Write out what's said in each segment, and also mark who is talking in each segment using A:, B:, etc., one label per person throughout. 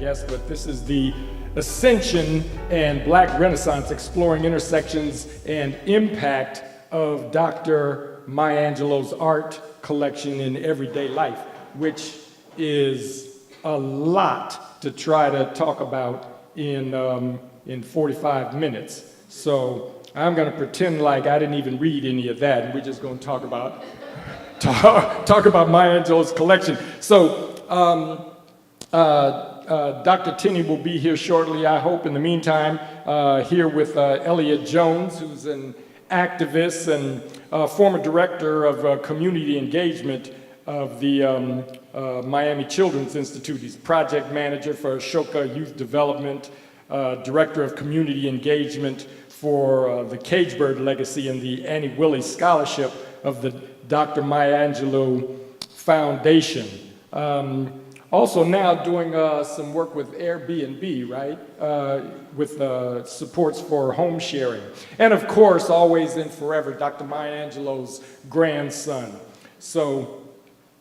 A: guess, but this is the Ascension and Black Renaissance, exploring intersections and impact of Dr. Maya Angelou's art collection in everyday life, which is a lot to try to talk about in 45 minutes. So I'm going to pretend like I didn't even read any of that, and we're just going to talk about Maya Angelou's collection. So Dr. Tinney will be here shortly, I hope. In the meantime, here with Elliott Jones, who's an activist and former director of community engagement of the Miami Children's Institute. He's project manager for Ashoka Youth Development, director of community engagement for the Cagebird Legacy and the Annie Willies Scholarship of the Dr. Maya Angelou Foundation. Also now doing some work with Airbnb, right? With supports for home sharing. And of course, always and forever, Dr. Maya Angelou's grandson. So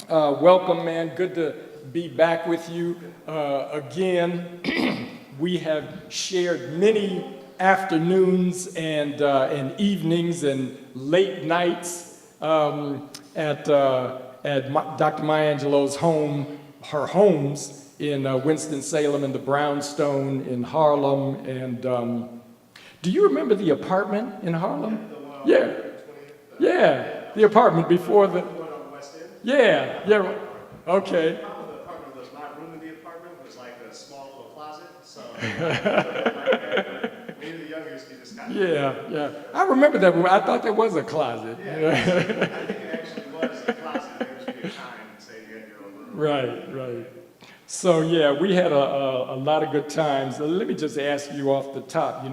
A: welcome, man. Good to be back with you again. We have shared many afternoons and evenings and late nights at Dr. Maya Angelou's home, her homes in Winston-Salem and the Brownstone in Harlem. And do you remember the apartment in Harlem? Yeah, yeah, the apartment before the. Yeah, yeah, okay.
B: The apartment was my room in the apartment was like a small little closet, so maybe the youngest you just got.
A: Yeah, yeah. I remember that room. I thought that was a closet.
B: Yeah, I think it actually was a closet. There was a time and say you had your own room.
A: Right, right. So yeah, we had a lot of good times. Let me just ask you off the top,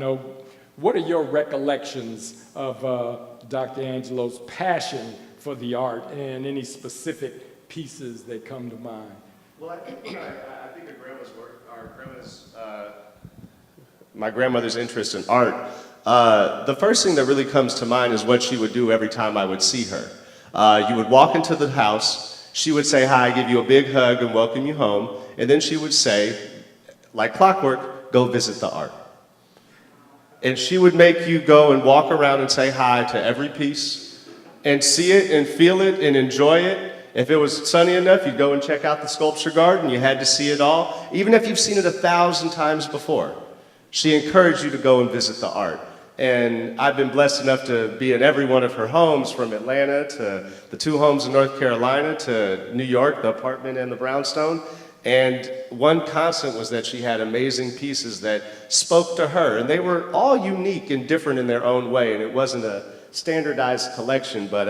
A: what are your recollections of Dr. Angelou's passion for the art and any specific pieces that come to mind?
B: Well, I think my grandmother's interest in art, the first thing that really comes to mind is what she would do every time I would see her. You would walk into the house, she would say hi, give you a big hug and welcome you home, and then she would say, like clockwork, go visit the art. And she would make you go and walk around and say hi to every piece and see it and feel it and enjoy it. If it was sunny enough, you'd go and check out the sculpture garden. You had to see it all, even if you've seen it 1,000 times before. She encouraged you to go and visit the art. And I've been blessed enough to be in every one of her homes, from Atlanta to the 2 homes in North Carolina to New York, the apartment and the Brownstone. And one constant was that she had amazing pieces that spoke to her. And they were all unique and different in their own way. And it wasn't a standardized collection, but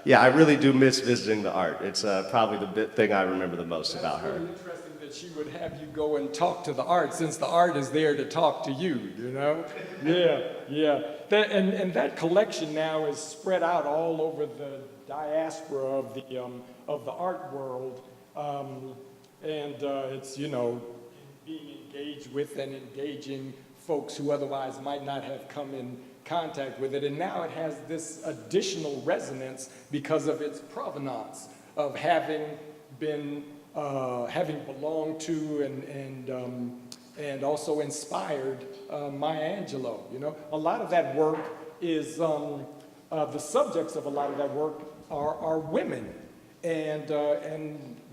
B: yeah, I really do miss visiting the art. It's probably the thing I remember the most about her.
A: It's really interesting that she would have you go and talk to the art, since the art is there to talk to you, Yeah, yeah. And that collection now is spread out all over the diaspora of the art world, and it's being engaged with and engaging folks who otherwise might not have come in contact with it. And now it has this additional resonance because of its provenance of having been having belonged to and also inspired Maya Angelou. A lot of that work is the subjects of a lot of that work are women, and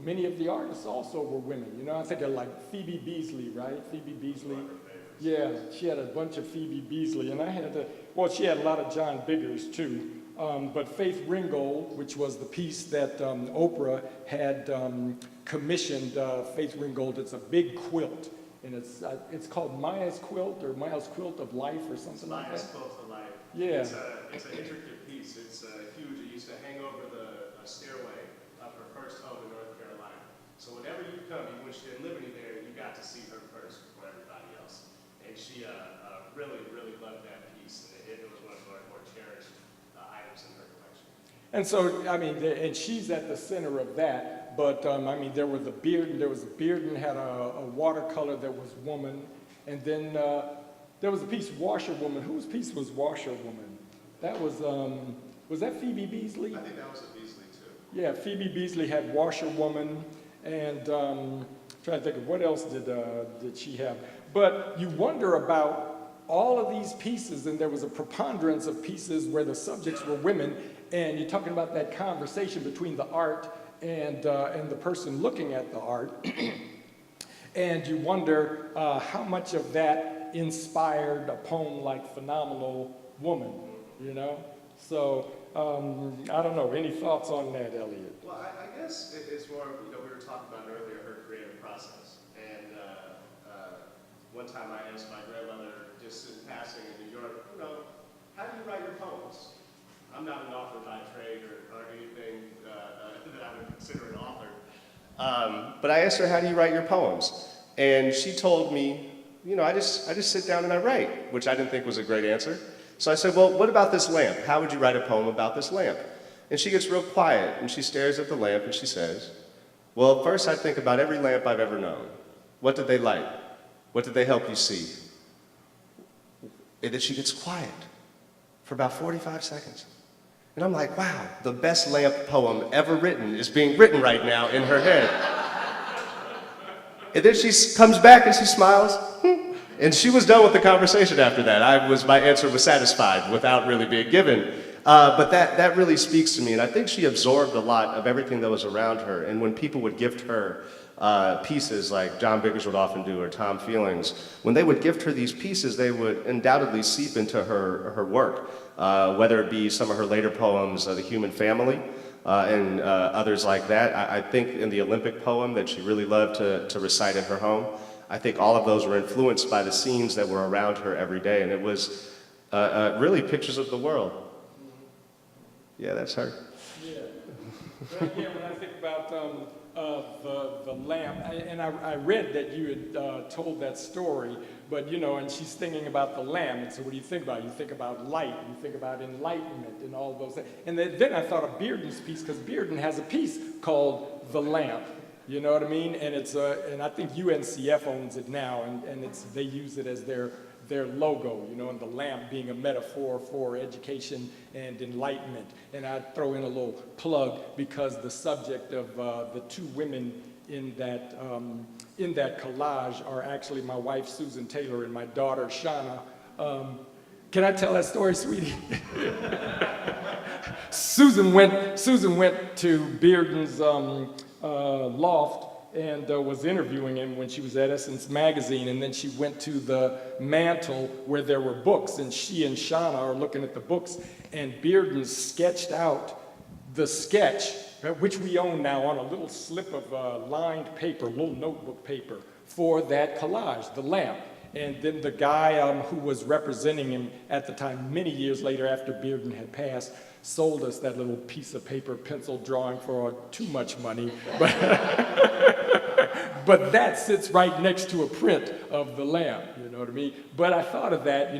A: many of the artists also were women. I think of like Phoebe Beasley, right? Phoebe Beasley. Yeah, she had a bunch of Phoebe Beasley, and she had a lot of John Biggers too. But Faith Ringgold, which was the piece that Oprah had commissioned, Faith Ringgold, it's a big quilt, and it's called Maya's Quilt or Maya's Quilt of Life or something like that.
B: Maya's Quilt of Life.
A: Yeah.
B: It's an intricate piece. It's huge. It used to hang over the stairway of her first home in North Carolina. So whenever you come, even when she didn't live any there, you got to see her first before everybody else. And she really, really loved that piece, and it was one of her more cherished items in her collection.
A: And so, and she's at the center of that, but there was a beard, and had a watercolor that was woman, and then there was a piece, Washerwoman. Whose piece was Washerwoman? That was that Phoebe Beasley?
B: I think that was a Beasley too.
A: Yeah, Phoebe Beasley had Washerwoman, and trying to think of what else did she have. But you wonder about all of these pieces, and there was a preponderance of pieces where the subjects were women, and you're talking about that conversation between the art and the person looking at the art, and you wonder how much of that inspired a poem like Phenomenal Woman, you know? So, I don't know, any thoughts on that, Elliott?
B: Well, I guess it's more, we were talking about earlier her creative process. And one time I asked my grandmother, just in passing in New York, how do you write your poems? I'm not an author by trade or anything that I would consider an author. But I asked her, how do you write your poems? And she told me, I just sit down and I write, which I didn't think was a great answer. So I said, well, what about this lamp? How would you write a poem about this lamp? And she gets real quiet, and she stares at the lamp, and she says, well, first I think about every lamp I've ever known. What did they light? What did they help you see? And then she gets quiet for about 45 seconds. And I'm like, wow, the best lamp poem ever written is being written right now in her head. And then she comes back and she smiles. And she was done with the conversation after that. My answer was satisfied without really being given. But that really speaks to me. And I think she absorbed a lot of everything that was around her. And when people would gift her pieces like John Biggers would often do, or Tom Feelings, when they would gift her these pieces, they would undoubtedly seep into her work, whether it be some of her later poems, The Human Family, and others like that. I think in the Olympic poem that she really loved to recite in her home, I think all of those were influenced by the scenes that were around her every day, and it was really pictures of the world. Yeah, that's her.
A: Yeah. But again, when I think about the lamp, I read that you had told that story, but and she's thinking about the lamp, and so what do you think about? You think about light, you think about enlightenment, and all of those things. And then I thought of Bearden's piece, because Bearden has a piece called The Lamp. You know what I mean? And it's and I think UNCF owns it now, and they use it as their logo, and the lamp being a metaphor for education and enlightenment. And I'd throw in a little plug, because the subject of the two women in that collage are actually my wife Susan Taylor and my daughter Shauna. Can I tell that story, sweetie? Susan went to Bearden's loft and was interviewing him when she was at Essence Magazine, and then she went to the mantle where there were books, and she and Shauna are looking at the books, and Bearden sketched out the sketch, which we own now, on a little slip of lined paper, little notebook paper, for that collage, the lamp. And then the guy who was representing him at the time, many years later after Bearden had passed, sold us that little piece of paper pencil drawing for too much money. But that sits right next to a print of the lamp, you know what I mean? But I thought of that,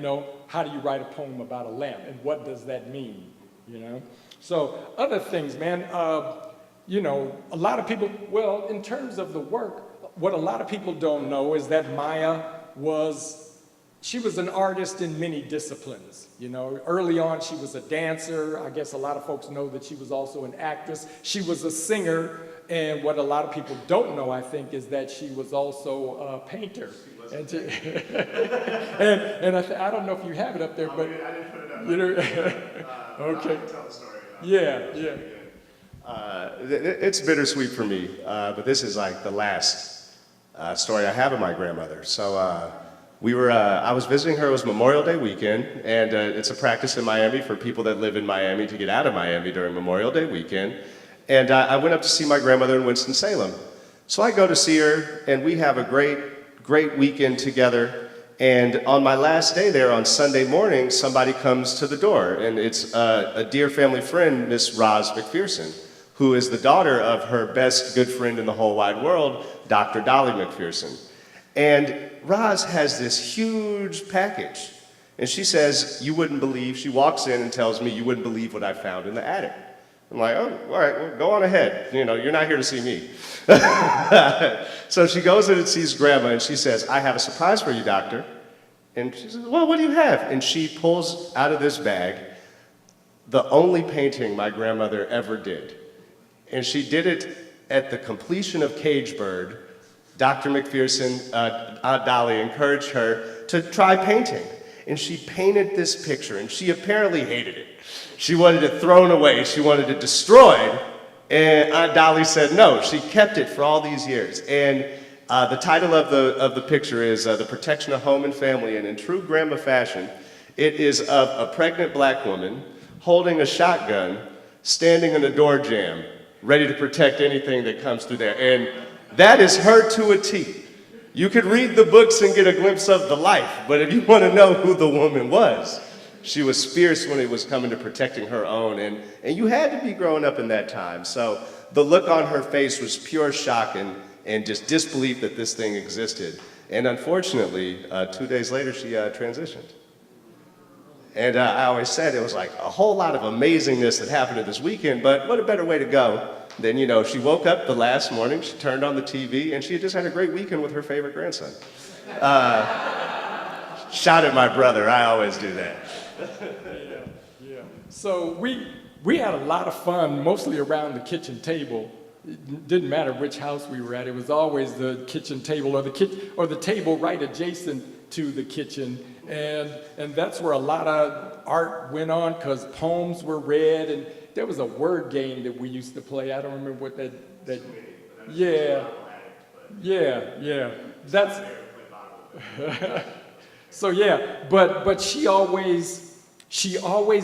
A: how do you write a poem about a lamp, and what does that mean, So other things, man, a lot of people, in terms of the work, what a lot of people don't know is that Maya she was an artist in many disciplines. Early on she was a dancer. I guess a lot of folks know that she was also an actress. She was a singer, and what a lot of people don't know, I think, is that she was also a painter. And I don't know if you have it up there, but
B: I didn't put it up.
A: Okay.
B: I can tell the story.
A: Yeah.
B: It's bittersweet for me, but this is like the last story I have of my grandmother. So I was visiting her. It was Memorial Day weekend, and it's a practice in Miami for people that live in Miami to get out of Miami during Memorial Day weekend. And I went up to see my grandmother in Winston-Salem. So I go to see her, and we have a great weekend together. And on my last day there, on Sunday morning, somebody comes to the door, and it's a dear family friend, Miss Roz McPherson, who is the daughter of her best good friend in the whole wide world, Dr. Dolly McPherson. And Roz has this huge package, and she says, she walks in and tells me, you wouldn't believe what I found in the attic. I'm like, oh, all right, well, go on ahead. You're not here to see me. So she goes in and sees Grandma, and she says, I have a surprise for you, Doctor. And she says, well, what do you have? And she pulls out of this bag the only painting my grandmother ever did. And she did it at the completion of Cage Bird Dr. McPherson, Aunt Dolly, encouraged her to try painting. And she painted this picture, and she apparently hated it. She wanted it thrown away. She wanted it destroyed. And Aunt Dolly said no. She kept it for all these years. And the title of the picture is The Protection of Home and Family. And in true grandma fashion, it is of a pregnant black woman holding a shotgun, standing in a door jamb, ready to protect anything that comes through there. And that is her to a T. You could read the books and get a glimpse of the life, but if you want to know who the woman was, she was fierce when it was coming to protecting her own, and you had to be growing up in that time. So the look on her face was pure shock and just disbelief that this thing existed. And unfortunately, 2 days later, she transitioned. And I always said it was like a whole lot of amazingness that happened this weekend, but what a better way to go than, you know, she woke up the last morning, she turned on the TV, and she had just had a great weekend with her favorite grandson. Shout at my brother, I always do that.
A: Yeah. So we had a lot of fun, mostly around the kitchen table. It didn't matter which house we were at. It was always the kitchen table or the table right adjacent to the kitchen. And that's where a lot of art went on, because poems were read, and there was a word game that we used to play. I don't remember what that yeah. That's so yeah, but she always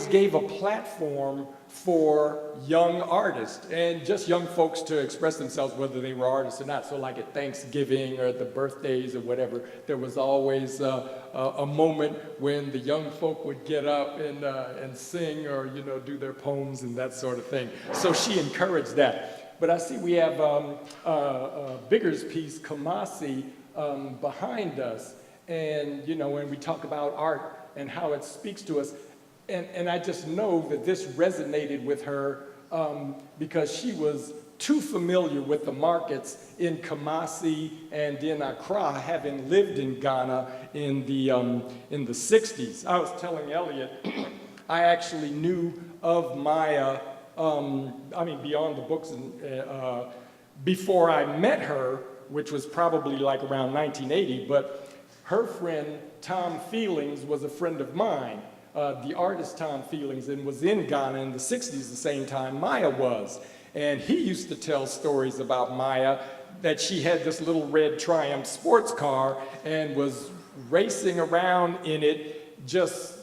A: gave a platform for young artists and just young folks to express themselves, whether they were artists or not. So like at Thanksgiving or the birthdays or whatever, there was always a moment when the young folk would get up and sing or, you know, do their poems and that sort of thing. So she encouraged that. But I see we have Bigger's piece, Kamasi, behind us. And, you know, when we talk about art and how it speaks to us, and I just know that this resonated with her because she was too familiar with the markets in Kumasi and in Accra, having lived in Ghana in the 60s. I was telling Elliott, I actually knew of Maya, beyond the books, and before I met her, which was probably like around 1980, but her friend Tom Feelings was a friend of mine. The artist Tom Feelings, and was in Ghana in the 60s the same time Maya was. And he used to tell stories about Maya, that she had this little red Triumph sports car and was racing around in it, just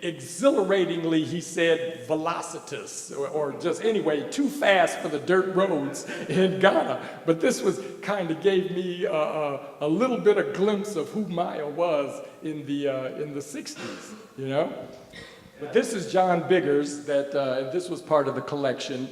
A: exhilaratingly, he said, velocitous, or just anyway, too fast for the dirt roads in Ghana. But this was kind of gave me a little bit of glimpse of who Maya was in the 60s, you know? But this is John Biggers, and this was part of the collection.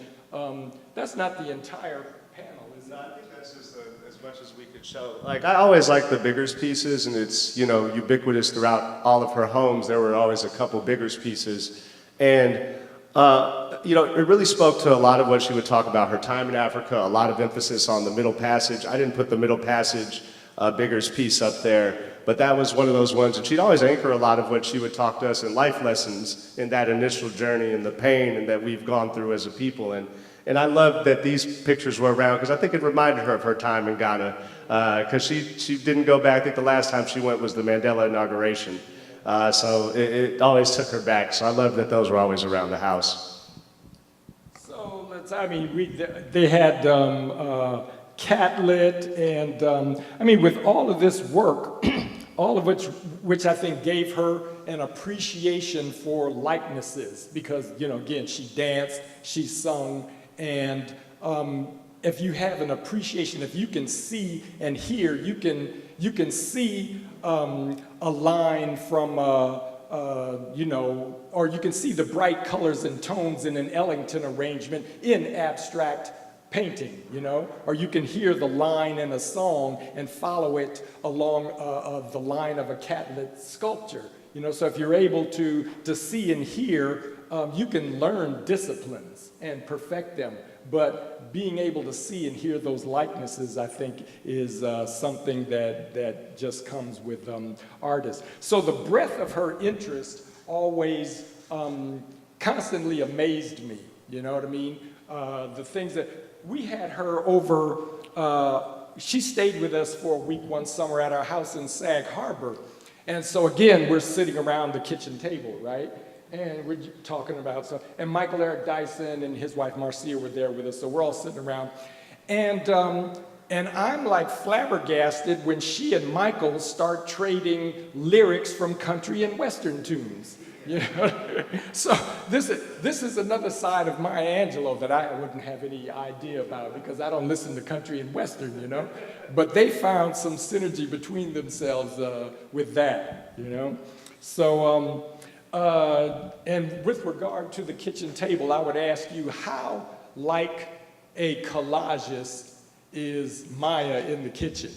A: That's not the entire panel, is it?
B: No, I think that's just as much as we could show. Like, I always like the Biggers pieces, and it's, you know, ubiquitous throughout all of her homes. There were always a couple Biggers pieces. And, you know, it really spoke to a lot of what she would talk about, her time in Africa, a lot of emphasis on the Middle Passage. I didn't put the Middle Passage Biggers piece up there, but that was one of those ones. And she'd always anchor a lot of what she would talk to us in life lessons in that initial journey and the pain and that we've gone through as a people. And I love that these pictures were around because I think it reminded her of her time in Ghana, because she didn't go back. I think the last time she went was the Mandela inauguration. So it always took her back. So I love that those were always around the house.
A: So they had catlit, and with all of this work, all of which I think gave her an appreciation for likenesses, because, you know, again, she danced, she sung, and if you have an appreciation, if you can see and hear, you can see a line from you know, or you can see the bright colors and tones in an Ellington arrangement in abstract painting, you know, or you can hear the line in a song and follow it along the line of a catlit sculpture, you know. So if you're able to see and hear, you can learn disciplines and perfect them. But being able to see and hear those likenesses, I think, is something that just comes with artists. So the breadth of her interest always constantly amazed me, you know what I mean? The things that we had her over she stayed with us for a week one summer at our house in Sag Harbor. And so again, we're sitting around the kitchen table, right? And we're talking about stuff. And Michael Eric Dyson and his wife Marcia were there with us, so we're all sitting around. And I'm like flabbergasted when she and Michael start trading lyrics from country and Western tunes. You know? So this is another side of Maya Angelou that I wouldn't have any idea about because I don't listen to country and Western, you know? But they found some synergy between themselves with that, you know? So, and with regard to the kitchen table, I would ask you how like a collagist is Maya in the kitchen?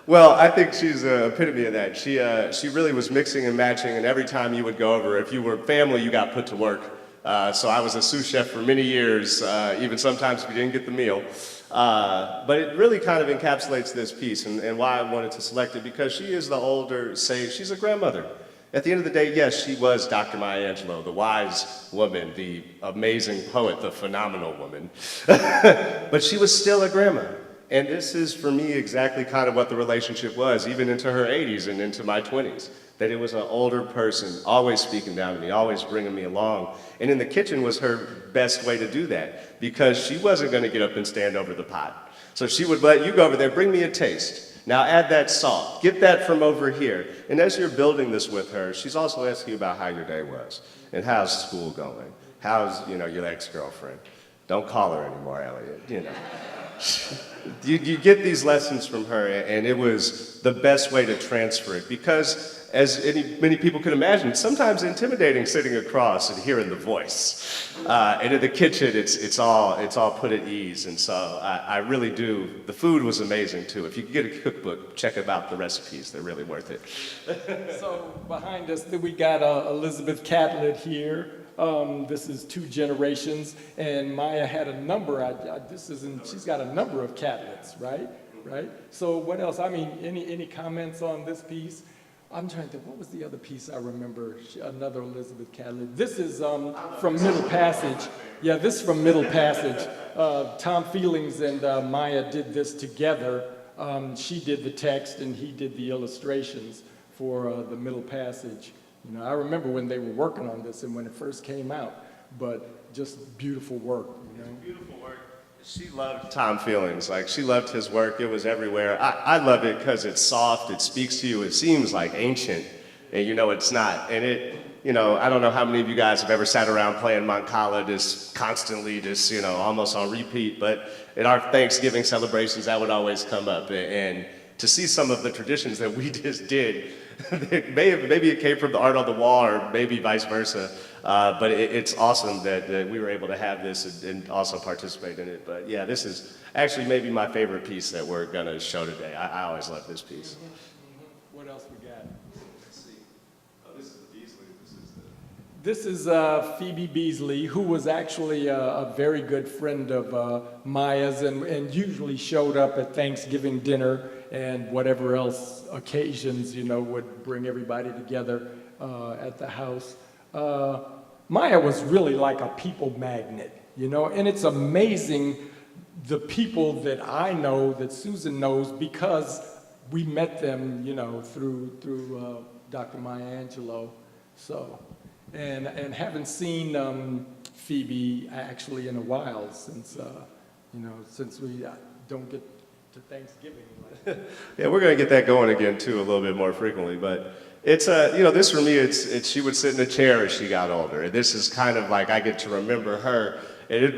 B: Well, I think she's an epitome of that. She really was mixing and matching, and every time you would go over, if you were family, you got put to work. So I was a sous chef for many years, even sometimes if you didn't get the meal. But it really kind of encapsulates this piece and why I wanted to select it, because she is the older sage. She's a grandmother. At the end of the day, yes, she was Dr. Maya Angelou, the wise woman, the amazing poet, the phenomenal woman. But she was still a grandma. And this is, for me, exactly kind of what the relationship was, even into her 80s and into my 20s. That it was an older person, always speaking down to me, always bringing me along. And in the kitchen was her best way to do that, because she wasn't going to get up and stand over the pot. So she would let you go over there, bring me a taste. Now add that salt, get that from over here. And as you're building this with her, she's also asking you about how your day was, and how's school going, how's, your ex-girlfriend. Don't call her anymore, Elliott, You get these lessons from her, and it was the best way to transfer it, because as many people can imagine, it's sometimes intimidating sitting across and hearing the voice. And in the kitchen, it's all put at ease, and so I really do. The food was amazing too. If you could get a cookbook, check out the recipes; they're really worth it.
A: So behind us, we got Elizabeth Catlett here. This is 2 generations, and Maya had a number. She's got a number of Catletts, right? Right. So what else? I mean, any comments on this piece? I'm trying to think, what was the other piece I remember? Another Elizabeth Catlett. This is from Middle Passage. Yeah, this is from Middle Passage. Tom Feelings and Maya did this together. She did the text and he did the illustrations for the Middle Passage. I remember when they were working on this and when it first came out, but just beautiful work,
B: Beautiful work. She loved Tom Feelings. Like, she loved his work. It was everywhere. I love it because it's soft. It speaks to you. It seems like ancient, and it's not. And I don't know how many of you guys have ever sat around playing Mancala just constantly, almost on repeat. But at our Thanksgiving celebrations, that would always come up. And to see some of the traditions that we just did, maybe it came from the art on the wall, or maybe vice versa. But it's awesome that we were able to have this and also participate in it. But yeah, this is actually maybe my favorite piece that we're going to show today. I always love this piece.
A: What else we got?
B: Let's see. Oh, this is Beasley.
A: This is Phoebe Beasley, who was actually a very good friend of Maya's and usually showed up at Thanksgiving dinner and whatever else occasions, would bring everybody together at the house. Maya was really like a people magnet, and it's amazing the people that I know, that Susan knows, because we met them, through Dr. Maya Angelou. So, and haven't seen Phoebe actually in a while since, since we don't get to Thanksgiving.
B: Yeah, we're going to get that going again too a little bit more frequently, but it's this for me, it's she would sit in a chair as she got older. This is kind of like I get to remember her.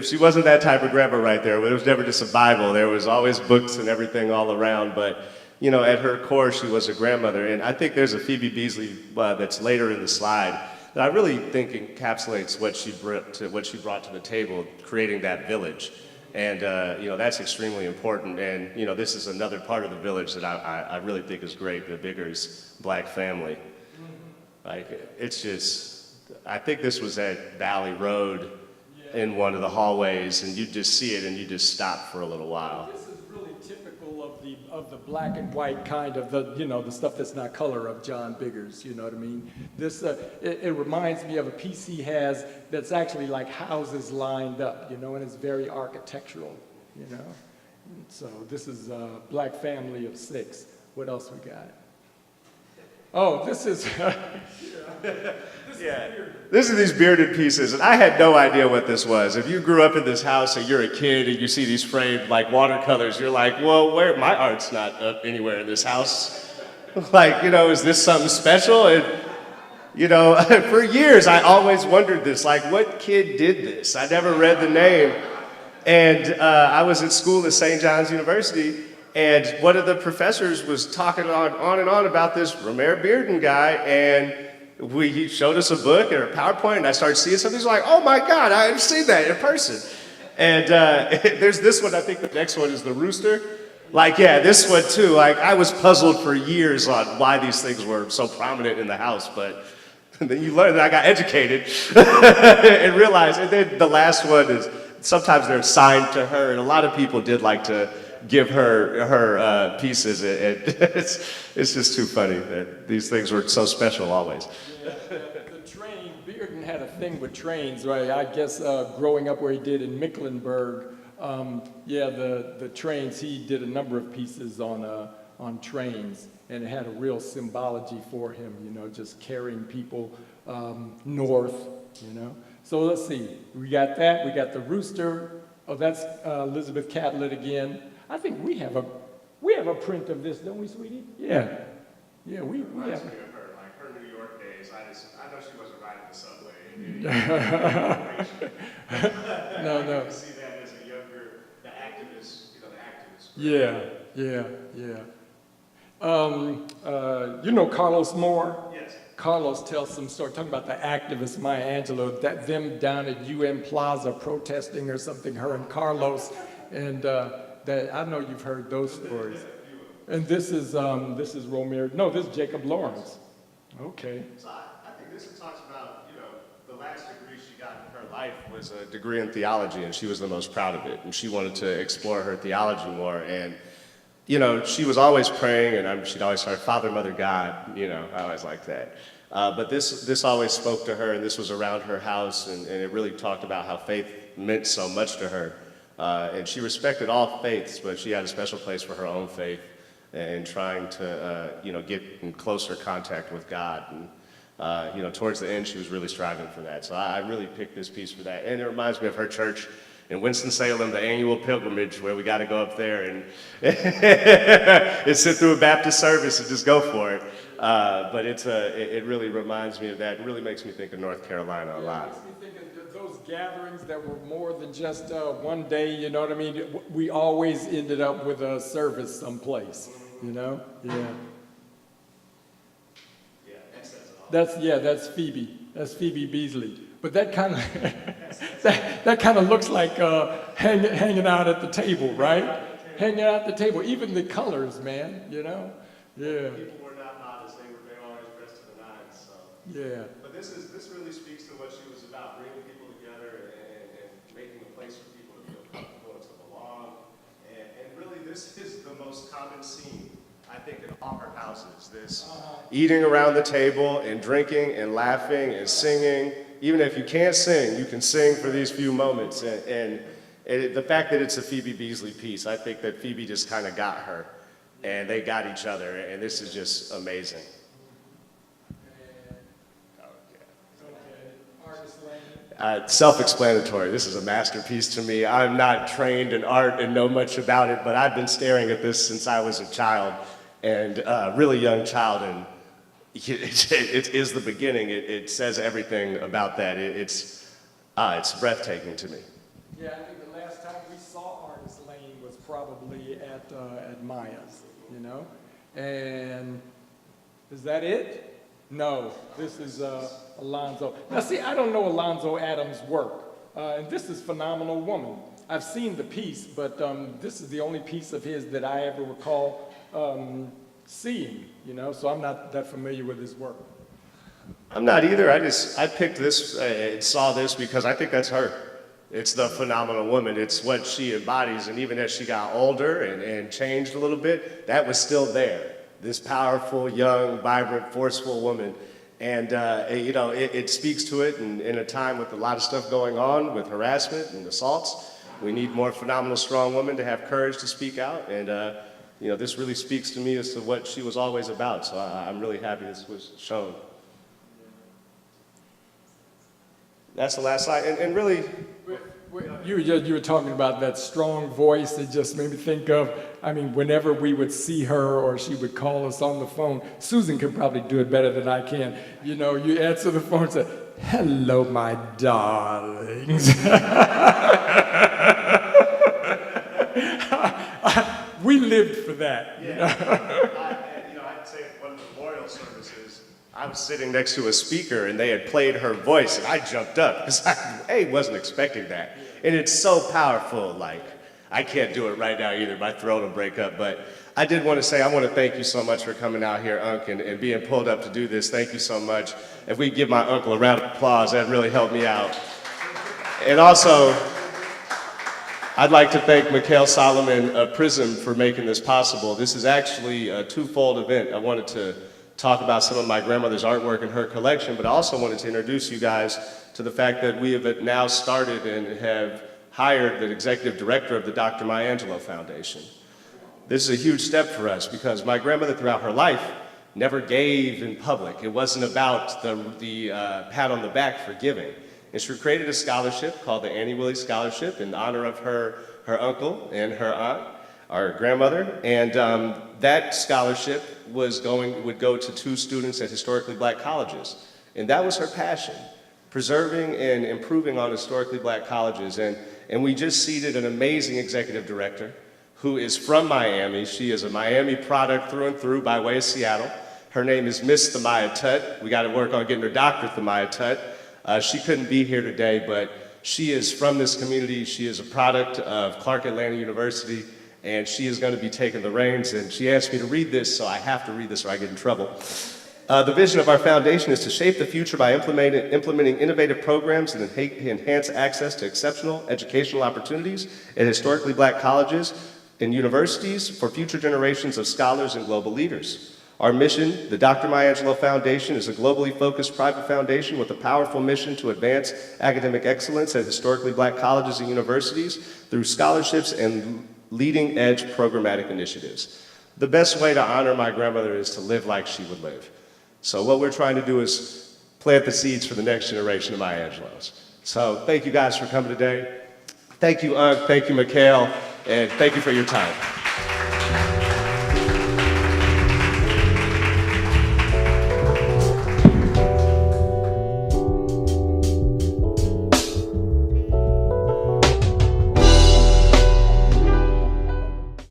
B: She wasn't that type of grandma right there. It was never just a Bible. There was always books and everything all around, but at her core, she was a grandmother. And I think there's a Phoebe Beasley that's later in the slide that I really think encapsulates what she brought to the table, creating that village. And, that's extremely important. And, this is another part of the village that I really think is great, the Biggers Black family. Like, it's just, I think this was at Valley Road in one of the hallways, and you just see it and you just stop for a little while.
A: This is really typical of the black and white kind of the stuff that's not color of John Biggers, you know what I mean? This, it reminds me of a piece he has that's actually like houses lined up, and it's very architectural, So this is a black family of 6. What else we got? Oh, this is,
B: This is these bearded pieces, and I had no idea what this was. If you grew up in this house and you're a kid and you see these framed like watercolors, you're like, well, where my art's not up anywhere in this house. Like, is this something special? And for years I always wondered this, like, what kid did this? I never read the name. And I was at school at St. John's University, and one of the professors was talking on and on about this Romare Bearden guy, and he showed us a book and a PowerPoint, and I started seeing something. He's like, oh my God, I've seen that in person. And there's this one, I think the next one is the rooster. Like, yeah, this one too. Like, I was puzzled for years on why these things were so prominent in the house, but then you learn that I got educated and realized. And then the last one is sometimes they're signed to her, and a lot of people did like to give her pieces. It's just too funny that these things were so special always.
A: Yeah, the train, Bearden had a thing with trains, right? I guess growing up where he did in Mecklenburg, the trains, he did a number of pieces on trains, and it had a real symbology for him, just carrying people north, So let's see, we got that, we got the rooster. Oh, that's Elizabeth Catlett again. I think we have a print of this, don't we, sweetie? Yeah. Yeah, we have.
B: Reminds me of her, like her New York days. I know she wasn't riding the subway.
A: No.
B: I can see that as a younger, the activist.
A: Yeah. Carlos Moore?
B: Yes.
A: Carlos tells some story, talking about the activist Maya Angelou, that them down at UN Plaza protesting or something, her and Carlos, and that I know you've heard those stories. And this is Romare. No, this is Jacob Lawrence. Okay.
B: So I think this talks about, the last degree she got in her life was a degree in theology, and she was the most proud of it. And she wanted to explore her theology more. And, she was always praying, and she'd always start, Father, Mother, God. I always liked that. But this always spoke to her, and this was around her house, and it really talked about how faith meant so much to her. And she respected all faiths, but she had a special place for her own faith and trying to, get in closer contact with God. And, towards the end, she was really striving for that. So I really picked this piece for that. And it reminds me of her church in Winston-Salem, the annual pilgrimage, where we got to go up there and sit through a Baptist service and just go for it. But it really reminds me of that. It really makes me think of North Carolina a lot.
A: It makes me think of those gatherings that were more than just one day, you know what I mean? We always ended up with a service someplace, Yeah. That's Phoebe. That's Phoebe Beasley. But that kind of that kind of looks like hanging out at the table, right? Hanging out at the table. Even the colors, man. Yeah.
B: People were not modest. They were always dressed to the nines. So.
A: Yeah.
B: But this really speaks to what she was about, bringing people together and making a place for people to feel comfortable and to belong. And really, this is the most common scene, I think, in all our houses. This eating around the table and drinking and laughing and singing. Even if you can't sing, you can sing for these few moments. And the fact that it's a Phoebe Beasley piece, I think that Phoebe just kind of got her. And they got each other, and this is just amazing. Self-explanatory. This is a masterpiece to me. I'm not trained in art and know much about it, but I've been staring at this since I was a child, and a really young child, and it is the beginning. It says everything about that. It's breathtaking to me.
A: Yeah, I think the last time we saw Artist Lane was probably at Maya's, And is that it? No, this is Alonzo. Now see, I don't know Alonzo Adams' work, and this is Phenomenal Woman. I've seen the piece, but this is the only piece of his that I ever recall seeing, so I'm not that familiar with his work.
B: I'm not either. I picked this and saw this because I think that's her. It's the Phenomenal Woman. It's what she embodies, and even as she got older and changed a little bit, that was still there. This powerful, young, vibrant, forceful woman. And, it speaks to it in a time with a lot of stuff going on with harassment and assaults. We need more phenomenal, strong women to have courage to speak out, and you know, this really speaks to me as to what she was always about, so I'm really happy this was shown. That's the last slide, and really,
A: You were talking about that strong voice. It just made me think of, I mean, whenever we would see her or she would call us on the phone, Susan can probably do it better than I can. You know, you answer the phone and say, "Hello, my darlings." We lived for that.
B: yeah. I'd say at one of the memorial services, I was sitting next to a speaker and they had played her voice and I jumped up because I wasn't expecting that. And it's so powerful, like, I can't do it right now either, my throat will break up, but I did want to say, I want to thank you so much for coming out here, Unc, and being pulled up to do this. Thank you so much. If we give my uncle a round of applause, that'd really help me out. And also, I'd like to thank Mikhail Solomon of Prism for making this possible. This is actually a twofold event. I wanted to talk about some of my grandmother's artwork in her collection, but I also wanted to introduce you guys to the fact that we have now started and have hired the executive director of the Dr. Maya Angelou Foundation. This is a huge step for us because my grandmother throughout her life never gave in public. It wasn't about the pat on the back for giving. And she created a scholarship called the Annie Willies Scholarship in honor of her uncle and her aunt, our grandmother, and that scholarship would go to 2 students at historically black colleges. And that was her passion, preserving and improving on historically black colleges. And we just seated an amazing executive director who is from Miami. She is a Miami product through and through by way of Seattle. Her name is Miss Thamaya Tut. We got to work on getting her doctorate, Thamaya Tut. She couldn't be here today, but she is from this community. She is a product of Clark Atlanta University, and she is going to be taking the reins. And she asked me to read this, so I have to read this or I get in trouble. The vision of our foundation is to shape the future by implementing innovative programs that enhance access to exceptional educational opportunities at historically black colleges and universities for future generations of scholars and global leaders. Our mission, the Dr. Maya Angelou Foundation, is a globally focused private foundation with a powerful mission to advance academic excellence at historically black colleges and universities through scholarships and leading-edge programmatic initiatives. The best way to honor my grandmother is to live like she would live. So what we're trying to do is plant the seeds for the next generation of Maya Angelou's. So thank you guys for coming today. Thank you, Unc, thank you, Mikhail, and thank you for your time.